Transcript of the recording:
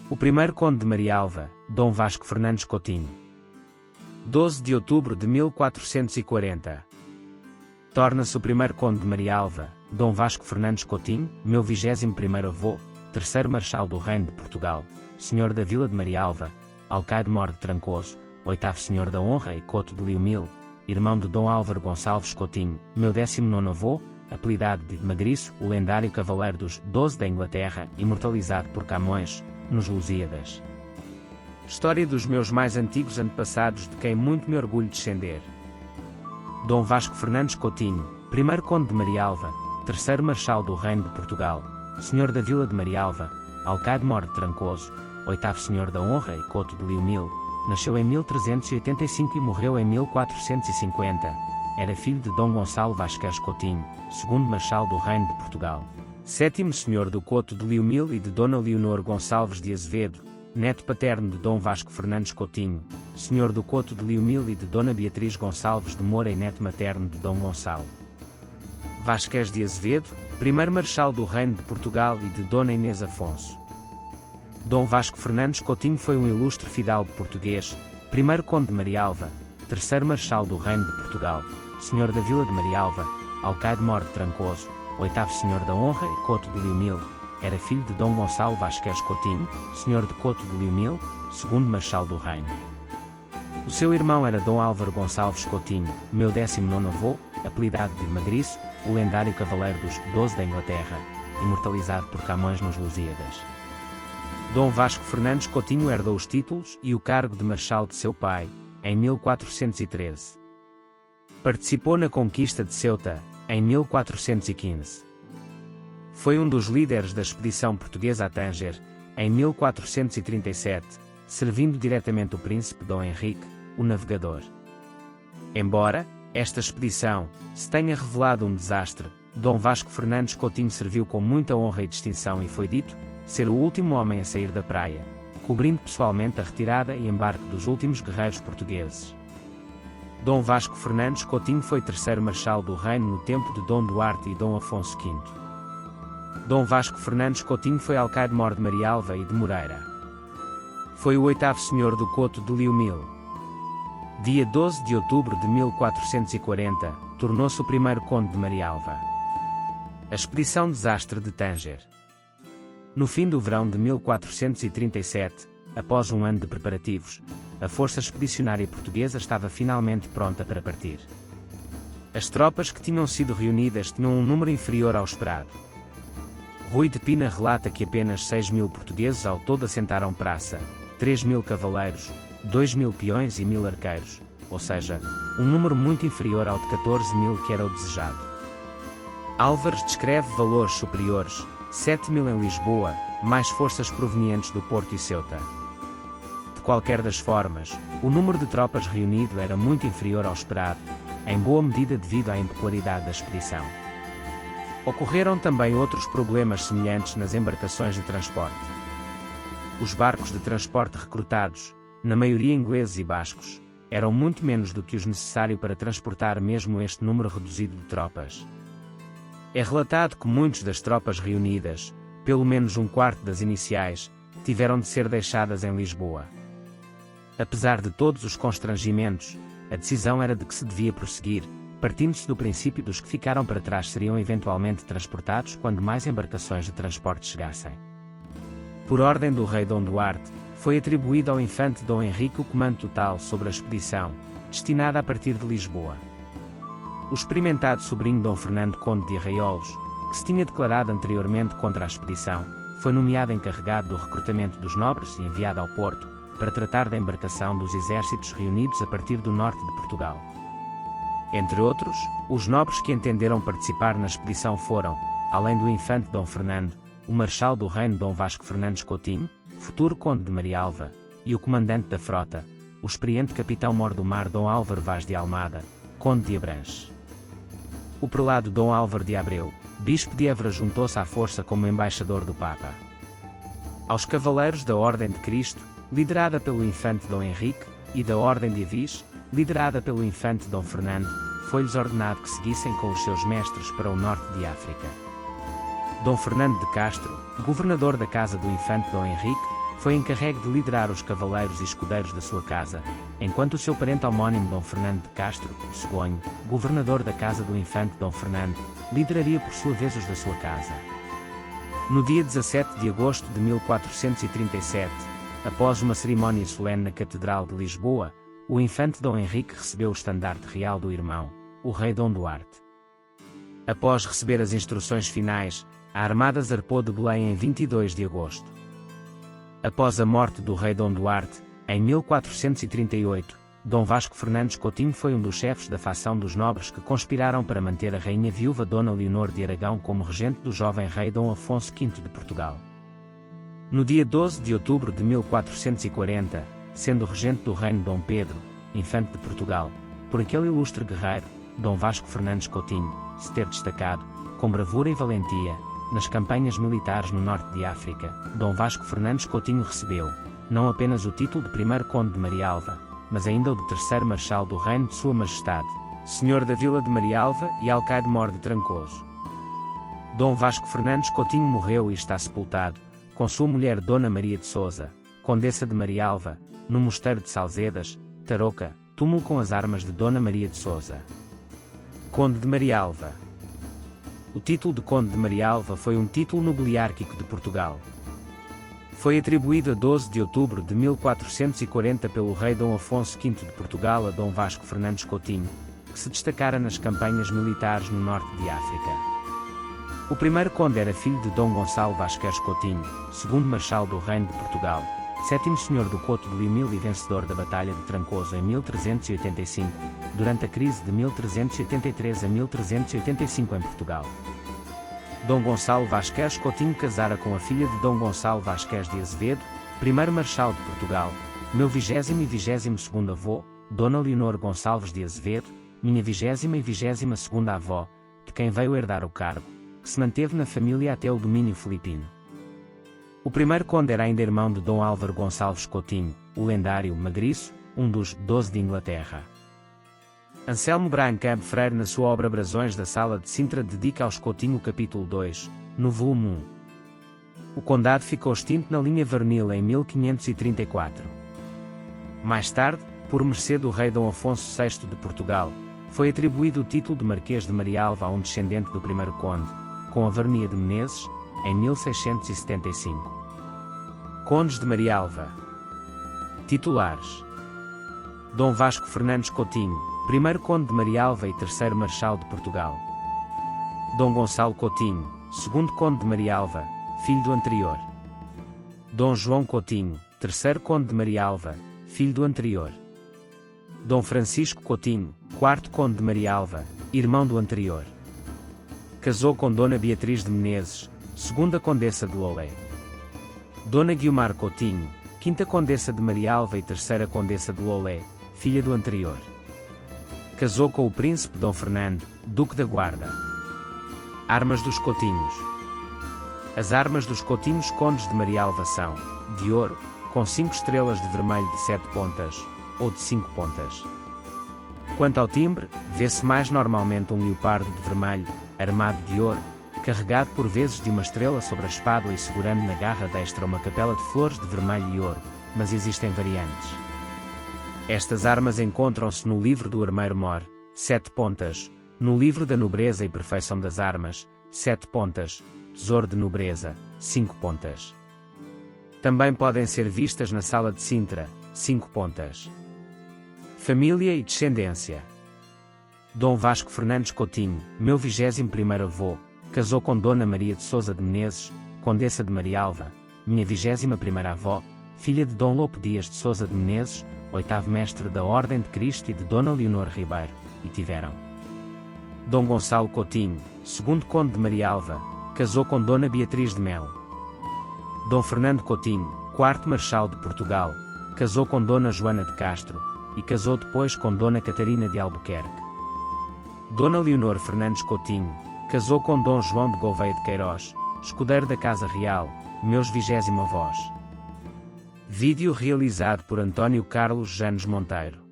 O primeiro conde de Marialva, Dom Vasco Fernandes Coutinho. 12 de outubro de 1440. Torna-se o primeiro conde de Marialva, Dom Vasco Fernandes Coutinho, meu 21º avô, terceiro marechal do Reino de Portugal, senhor da Vila de Marialva, alcaide-mor de Trancoso, oitavo senhor da honra e Couto de Liumil, irmão de Dom Álvaro Gonçalves Coutinho, meu 19º avô, apelidado de Magriço, o lendário cavaleiro dos 12 da Inglaterra, imortalizado por Camões, nos Lusíadas. História dos meus mais antigos antepassados de quem muito me orgulho descender. Dom Vasco Fernandes Coutinho, primeiro conde de Marialva, terceiro marechal do Reino de Portugal, senhor da Vila de Marialva, alcaide-mor de Trancoso, oitavo senhor da honra e Couto de Liumil, nasceu em 1385 e morreu em 1450. Era filho de Dom Gonçalo Vasquez Coutinho, segundo marechal do Reino de Portugal, sétimo senhor do Couto de Liumil e de Dona Leonor Gonçalves de Azevedo, neto paterno de Dom Vasco Fernandes Coutinho, senhor do Couto de Liumil e de Dona Beatriz Gonçalves de Moura e neto materno de Dom Gonçalo Vasquez de Azevedo, primeiro marechal do Reino de Portugal e de Dona Inês Afonso. Dom Vasco Fernandes Coutinho foi um ilustre fidalgo português, primeiro conde de Marialva, terceiro marechal do Reino de Portugal, senhor da Vila de Marialva, alcaide-mor de Trancoso, oitavo senhor da honra e Couto de Liumil. Era filho de Dom Gonçalo Vasquez Coutinho, senhor de Couto de Liumil, segundo marechal do Reino. O seu irmão era Dom Álvaro Gonçalves Coutinho, meu 19º avô, apelidado de Magriço, o lendário cavaleiro dos 12 da Inglaterra, imortalizado por Camões nos Lusíadas. Dom Vasco Fernandes Coutinho herdou os títulos e o cargo de marechal de seu pai, em 1413. Participou na conquista de Ceuta, em 1415. Foi um dos líderes da expedição portuguesa a Tanger, em 1437, servindo diretamente o príncipe Dom Henrique, o navegador. Embora esta expedição se tenha revelado um desastre, Dom Vasco Fernandes Coutinho serviu com muita honra e distinção e foi dito ser o último homem a sair da praia, cobrindo pessoalmente a retirada e embarque dos últimos guerreiros portugueses. Dom Vasco Fernandes Coutinho foi terceiro marechal do Reino no tempo de Dom Duarte e Dom Afonso V. Dom Vasco Fernandes Coutinho foi alcaide-mor de Marialva e de Moreira. Foi o oitavo senhor do Couto de Liumil. Dia 12 de outubro de 1440, tornou-se o primeiro conde de Marialva. A expedição desastre de Tanger. No fim do verão de 1437, após um ano de preparativos, a força expedicionária portuguesa estava finalmente pronta para partir. As tropas que tinham sido reunidas tinham um número inferior ao esperado. Rui de Pina relata que apenas 6.000 portugueses ao todo assentaram praça, 3.000 cavaleiros, 2.000 peões e 1.000 arqueiros, ou seja, um número muito inferior ao de 14.000 que era o desejado. Álvares descreve valores superiores, 7.000 em Lisboa, mais forças provenientes do Porto e Ceuta. De qualquer das formas, o número de tropas reunido era muito inferior ao esperado, em boa medida devido à impopularidade da expedição. Ocorreram também outros problemas semelhantes nas embarcações de transporte. Os barcos de transporte recrutados, na maioria ingleses e bascos, eram muito menos do que os necessário para transportar mesmo este número reduzido de tropas. É relatado que muitas das tropas reunidas, pelo menos um quarto das iniciais, tiveram de ser deixadas em Lisboa. Apesar de todos os constrangimentos, a decisão era de que se devia prosseguir, partindo-se do princípio dos que ficaram para trás seriam eventualmente transportados quando mais embarcações de transporte chegassem. Por ordem do rei Dom Duarte, foi atribuído ao infante Dom Henrique o comando total sobre a expedição, destinada a partir de Lisboa. O experimentado sobrinho Dom Fernando Conde de Arraiolos, que se tinha declarado anteriormente contra a expedição, foi nomeado encarregado do recrutamento dos nobres e enviado ao Porto, para tratar da embarcação dos exércitos reunidos a partir do norte de Portugal. Entre outros, os nobres que entenderam participar na expedição foram, além do infante Dom Fernando, o marechal do Reino Dom Vasco Fernandes Coutinho, futuro conde de Marialva, e o comandante da frota, o experiente capitão-mor do mar Dom Álvaro Vaz de Almada, conde de Abranches. O prelado Dom Álvaro de Abreu, bispo de Évora, juntou-se à força como embaixador do Papa. Aos cavaleiros da Ordem de Cristo, liderada pelo infante Dom Henrique, e da Ordem de Avis, liderada pelo infante Dom Fernando, foi-lhes ordenado que seguissem com os seus mestres para o norte de África. Dom Fernando de Castro, governador da casa do infante Dom Henrique, foi encarregue de liderar os cavaleiros e escudeiros da sua casa, enquanto o seu parente homónimo Dom Fernando de Castro, o Cegonho, governador da casa do infante Dom Fernando, lideraria por sua vez os da sua casa. No dia 17 de agosto de 1437, após uma cerimónia solene na Catedral de Lisboa, o infante Dom Henrique recebeu o estandarte real do irmão, o rei Dom Duarte. Após receber as instruções finais, a armada zarpou de Belém em 22 de agosto. Após a morte do rei Dom Duarte, em 1438, Dom Vasco Fernandes Coutinho foi um dos chefes da facção dos nobres que conspiraram para manter a rainha viúva Dona Leonor de Aragão como regente do jovem rei Dom Afonso V de Portugal. No dia 12 de outubro de 1440, sendo regente do reino Dom Pedro, infante de Portugal, por aquele ilustre guerreiro, Dom Vasco Fernandes Coutinho, se ter destacado, com bravura e valentia, nas campanhas militares no norte de África, Dom Vasco Fernandes Coutinho recebeu, não apenas o título de primeiro conde de Marialva, mas ainda o de terceiro marechal do reino de Sua Majestade, senhor da vila de Marialva e alcaide-mor de Trancoso. Dom Vasco Fernandes Coutinho morreu e está sepultado, com sua mulher Dona Maria de Sousa, condessa de Marialva, no mosteiro de Salzedas, Tarouca, túmulo com as armas de Dona Maria de Sousa. Conde de Marialva. O título de Conde de Marialva foi um título nobiliárquico de Portugal. Foi atribuído a 12 de outubro de 1440 pelo rei Dom Afonso V de Portugal a Dom Vasco Fernandes Coutinho, que se destacara nas campanhas militares no norte de África. O primeiro conde era filho de Dom Gonçalo Vasquez Coutinho, segundo marechal do reino de Portugal, sétimo senhor do Couto de Limil e vencedor da Batalha de Trancoso em 1385, durante a crise de 1383 a 1385 em Portugal. Dom Gonçalo Vasquez Coutinho casara com a filha de Dom Gonçalo Vasquez de Azevedo, primeiro marechal de Portugal, meu 20º e 22º avô, Dona Leonor Gonçalves de Azevedo, minha 20ª e 22ª avó, de quem veio herdar o cargo, que se manteve na família até o domínio filipino. O primeiro conde era ainda irmão de Dom Álvaro Gonçalves Coutinho, o lendário Magriço, um dos 12 de Inglaterra. Anselmo Brancamp Freire, na sua obra Brasões da Sala de Sintra, dedica aos Coutinho o capítulo 2, no volume 1. O condado ficou extinto na linha Vernil em 1534. Mais tarde, por mercê do rei Dom Afonso VI de Portugal, foi atribuído o título de Marquês de Marialva a um descendente do primeiro conde, com a Varnia de Menezes, em 1675. Condes de Marialva. Titulares: Dom Vasco Fernandes Coutinho, primeiro conde de Marialva e terceiro marechal de Portugal. Dom Gonçalo Coutinho, segundo conde de Marialva, filho do anterior. Dom João Coutinho, terceiro conde de Marialva, filho do anterior. Dom Francisco Coutinho, quarto conde de Marialva, irmão do anterior. Casou com Dona Beatriz de Menezes, segunda condessa de Loulé. Dona Guiomar Coutinho, quinta condessa de Marialva e terceira condessa de Loulé, filha do anterior. Casou com o príncipe Dom Fernando, duque da Guarda. Armas dos Coutinhos. As armas dos Coutinhos condes de Marialva são, de ouro, com 5 estrelas de vermelho de 7 pontas, ou de 5 pontas. Quanto ao timbre, vê-se mais normalmente um leopardo de vermelho, armado de ouro, carregado por vezes de uma estrela sobre a espádua e segurando na garra destra uma capela de flores de vermelho e ouro, mas existem variantes. Estas armas encontram-se no livro do Armeiro Mor, 7 pontas, no livro da Nobreza e Perfeição das Armas, 7 pontas, Tesouro de Nobreza, 5 pontas. Também podem ser vistas na Sala de Sintra, 5 pontas. Família e descendência. Dom Vasco Fernandes Coutinho, meu 21º avô, casou com Dona Maria de Sousa de Menezes, condessa de Marialva, minha 21ª avó, filha de Dom Lopo Dias de Sousa de Menezes, 8º mestre da Ordem de Cristo e de Dona Leonor Ribeiro, e tiveram. Dom Gonçalo Coutinho, segundo conde de Marialva, casou com Dona Beatriz de Melo. Dom Fernando Coutinho, quarto marechal de Portugal, casou com Dona Joana de Castro, e casou depois com Dona Catarina de Albuquerque. Dona Leonor Fernandes Coutinho, casou com Dom João de Gouveia de Queiroz, escudeiro da Casa Real, meus 20º avós. Vídeo realizado por Antônio Carlos Janes Monteiro.